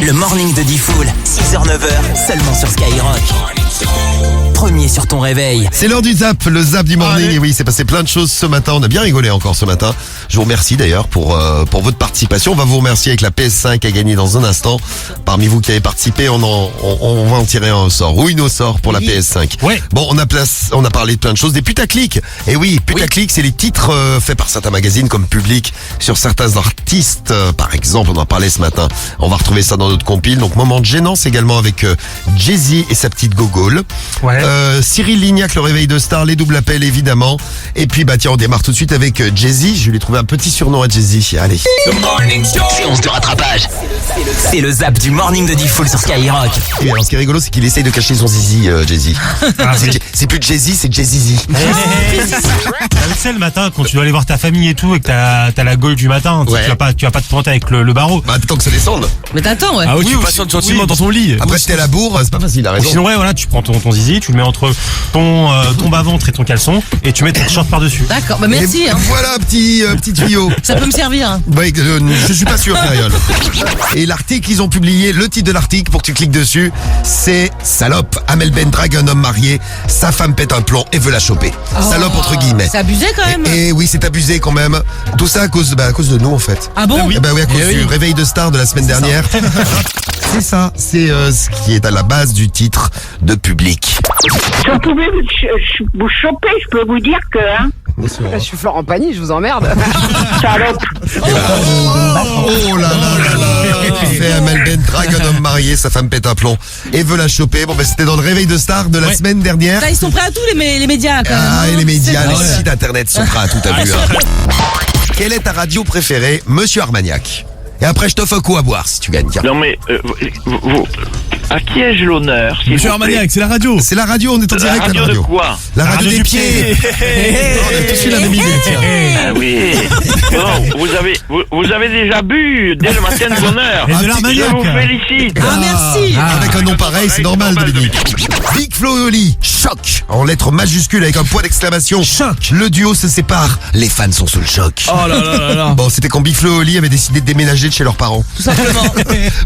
Le morning de Diffoul, 6h-9h, seulement sur Skyrock. Premier sur ton réveil. C'est l'heure du zap, le zap du morning. Et oui, c'est passé plein de choses ce matin. On a bien rigolé encore ce matin. Je vous remercie d'ailleurs pour votre participation. On va vous remercier avec la PS5 à gagner dans un instant. Parmi vous qui avez participé, on va en tirer un au sort ou une au sort pour la PS5. Ouais. Bon, on a parlé de plein de choses. Des putaclics. Et oui, putaclics, c'est les titres faits par certains magazines comme Public sur certains artistes. Par exemple, on en parlait ce matin. On va retrouver ça dans notre compile. Donc, moment de gênance également avec Jay-Z et sa petite gogole. Ouais. Cyril Lignac, le réveil de star, les doubles appels évidemment. Et puis bah tiens, on démarre tout de suite avec Jay-Z. Je lui ai trouvé un petit surnom à Jay-Z. Allez. Séance de rattrapage. C'est le zap du morning de Diffoul sur Skyrock. Et alors, ce qui est rigolo, c'est qu'il essaye de cacher son zizi, Jay-Z. C'est plus Jay-Z, c'est Jay-Z. Tu sais, le matin, quand tu dois aller voir ta famille et tout, et que t'as la gaule du matin, Ouais. tu vas pas te pointer avec le barreau. Bah attends que ça descende. Mais t'attends, ouais. Ah oui, tu patientes gentiment dans ton lit. Après si t'es à la bourre, c'est pas facile, à raison. Sinon, ouais, voilà, tu prends ton zizi, tu le mets entre ton bas-ventre et ton caleçon, et tu mets ton short par-dessus. D'accord, bah Et merci. Hein. voilà, petit tuyau. Ça peut me servir. Hein. Bah, je suis pas sûr, Cariole. Et l'article, ils ont publié, le titre de l'article, pour que tu cliques dessus, c'est « Salope, Amel Bendrag, un homme marié, sa femme pète un plomb et veut la choper. » Salope entre guillemets. C'est abusé quand même. Et oui, c'est abusé quand même. Tout ça à cause de nous en fait. Ah bon? Eh ben oui, à cause du réveil de star de la semaine dernière. C'est ça, c'est ce qui est à la base du titre de Public. Si on pouvait vous choper, je peux vous dire que, hein, Je suis Florent Pagny, je vous emmerde. salope. Oh là là. Fait Amel Bendrag, un homme marié, sa femme pète un plomb et veut la choper. Bon ben c'était dans le réveil de star de la semaine dernière. Là, ils sont prêts à tout, les médias, quand même. Ah, et les médias, les C'est- sites internet sont prêts à tout à vu. Quelle est ta radio préférée, Monsieur Armagnac? Et après, je t'offre un coup à boire si tu gagnes. Tiens. Non mais, à qui ai-je l'honneur, s'il Monsieur vous plaît? Armagnac, c'est la radio. C'est la radio, on est en La direct à la radio de radio. quoi? La radio des pieds. On a tous eu la même idée, tiens. Ah oui. Bon, vous avez déjà bu dès le matin de bonheur. Et de Je l'Armagnac. vous félicite. Ah, merci. Avec un nom pareil, c'est normal, Dominique. Big Flo et Oli, choc, en lettres majuscules avec un point d'exclamation. Choc. Le duo se sépare, les fans sont sous le choc. Oh là là là là. Bon, c'était quand Big Flo et Oli avaient décidé de déménager de chez leurs parents. Tout simplement.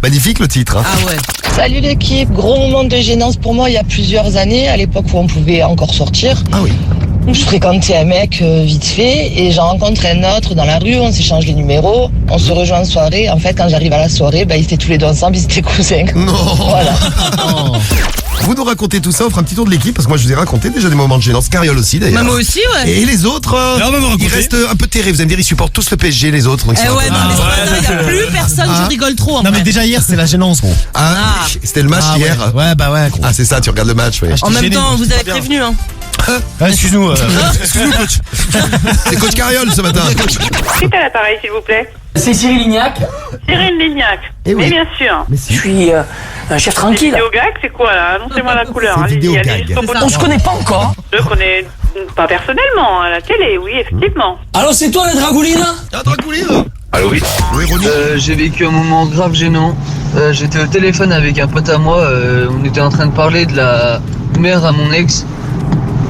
Magnifique le titre. Hein. Ah ouais. Salut l'équipe, gros moment de gênance pour moi il y a plusieurs années, à l'époque où on pouvait encore sortir. Ah oui. Je fréquentais un mec vite fait et j'en rencontre un autre dans la rue, on s'échange les numéros, on se rejoint en soirée. En fait, quand j'arrive à la soirée, ils étaient tous les deux ensemble, ils étaient cousins. Non. Voilà. Vous nous racontez tout ça, on fera un petit tour de l'équipe parce que moi je vous ai raconté déjà des moments de gênance. Cariole aussi d'ailleurs. Bah, moi aussi, ouais. Et les autres, Alors, on va vous raconter. ils restent un peu terrés. Vous allez me dire, ils supportent tous le PSG, les autres. Donc ils Eh sont un ouais, peu non, mais marre. ce matin, il n'y a plus personne qui rigole trop. En Non, mais fait. déjà hier, c'est la gênance, gros. Ah, oui, c'était le match hier. Ouais, bah ouais, gros. Ah, c'est ça, tu regardes le match, oui. En même gêné, temps, moi, vous avez prévenu, hein. Excuse-nous, coach. C'est coach Cariole ce matin. Qui est à l'appareil, s'il vous plaît? C'est Cyril Lignac. Cyril Lignac. Eh oui. Mais bien sûr. Je suis un chef tranquille. Vidéo gag, c'est quoi, là? Annoncez-moi la couleur. C'est Allez-y, vidéo allez gag. jusqu'au bout. On se connaît pas encore. Je connais pas personnellement, à la télé, oui, effectivement. Alors c'est toi la dragoline? Allô, oui. Oui, Ronnie. J'ai vécu un moment grave gênant. J'étais au téléphone avec un pote à moi. On était en train de parler de la mère à mon ex.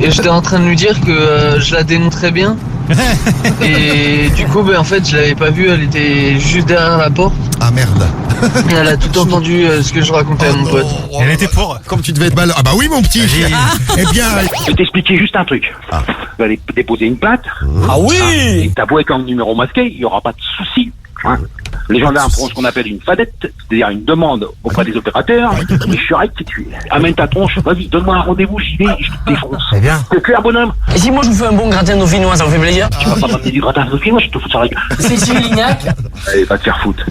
Et j'étais en train de lui dire que je la démontrais bien. Et du coup, en fait, je l'avais pas vue. Elle était juste derrière la porte. Ah merde. Et elle a tout entendu ce que je racontais à mon pote. Elle était pour. Comme tu devais être mal. Ah bah oui, mon petit. Eh bien, Je vais t'expliquer juste un truc. Tu vas aller déposer une plainte. Ah oui. Et t'as beau être en numéro masqué, il n'y aura pas de souci. Hein. Les gendarmes feront ce qu'on appelle une fadette, c'est-à-dire une demande auprès des opérateurs. Mais je suis rectifié. Amène ta tronche, vas-y, donne-moi un rendez-vous, j'y vais, je te défonce. C'est bien. C'est clair, bonhomme? Et si moi je vous fais un bon gratin dauphinois, ça vous fait plaisir? Tu vas pas m'amener du gratin dauphinois, je te fous ça avec. C'est Cyril Lignac. Allez, va te faire foutre.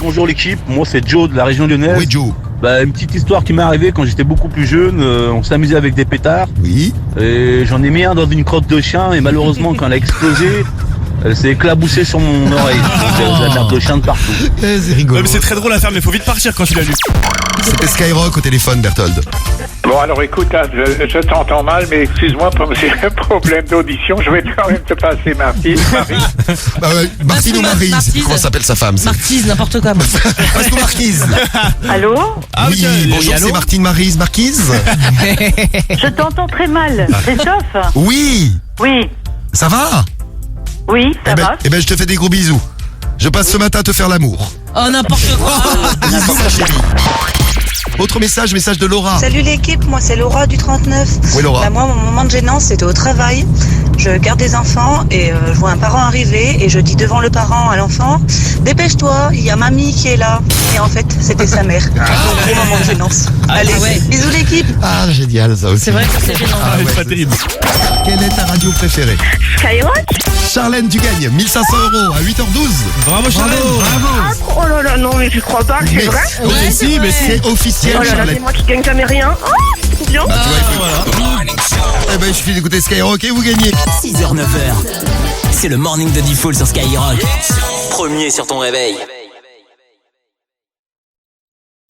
Bonjour l'équipe, moi c'est Joe de la région lyonnaise. oui, Joe. Une petite histoire qui m'est arrivée quand j'étais beaucoup plus jeune, on s'amusait avec des pétards Oui. et j'en ai mis un dans une crotte de chien et malheureusement quand elle a explosé, elle s'est éclaboussée sur mon oreille. Donc, la merde de chien de partout. C'est rigolo. mais c'est très drôle à faire, mais faut vite partir quand tu l'as lu. C'était Skyrock au téléphone, Berthold. Bon, alors écoute, hein, je t'entends mal, mais excuse-moi pour j'ai un problème d'audition. Je vais quand même te passer Marie. Bah ouais, Martine ou Marie, c'est Martise. comment s'appelle sa femme. Marquise, n'importe quoi. Passe-nous Marquise. Allô? Oui, bonjour, c'est Martine Maryse Marquise. Je t'entends très mal. Christophe? Oui, Oui. ça va? Oui, ça va. Eh ben, je te fais des gros bisous. Je passe ce matin à te faire l'amour. Oh, n'importe quoi. Bisous, ma chérie. Autre message de Laura. Salut l'équipe, moi c'est Laura du 39. Oui, Laura. Moi, mon moment de gênance, c'était au travail. Je garde des enfants et je vois un parent arriver et je dis devant le parent à l'enfant, dépêche-toi, il y a mamie qui est là. Et en fait, c'était sa mère. Donc, gros moment de gênance. Allez, bisous l'équipe. Ah, génial, ça aussi. C'est vrai que c'est gênant. C'est pas terrible. Quelle est ta radio préférée? Skyrock? Charlène, tu gagnes 1500 € à 8h12. Bravo Charlène. Oh là là, non, mais je crois pas, c'est vrai? Ouais, si, mais c'est officiel, Oh là là, Charlène. c'est moi qui gagne jamais rien. Oh, c'est trop bien. Bah, tu vois, eh ben, il suffit d'écouter Skyrock et vous gagnez. 6h, 9h. C'est le morning de Diffoul sur Skyrock. Premier sur ton réveil.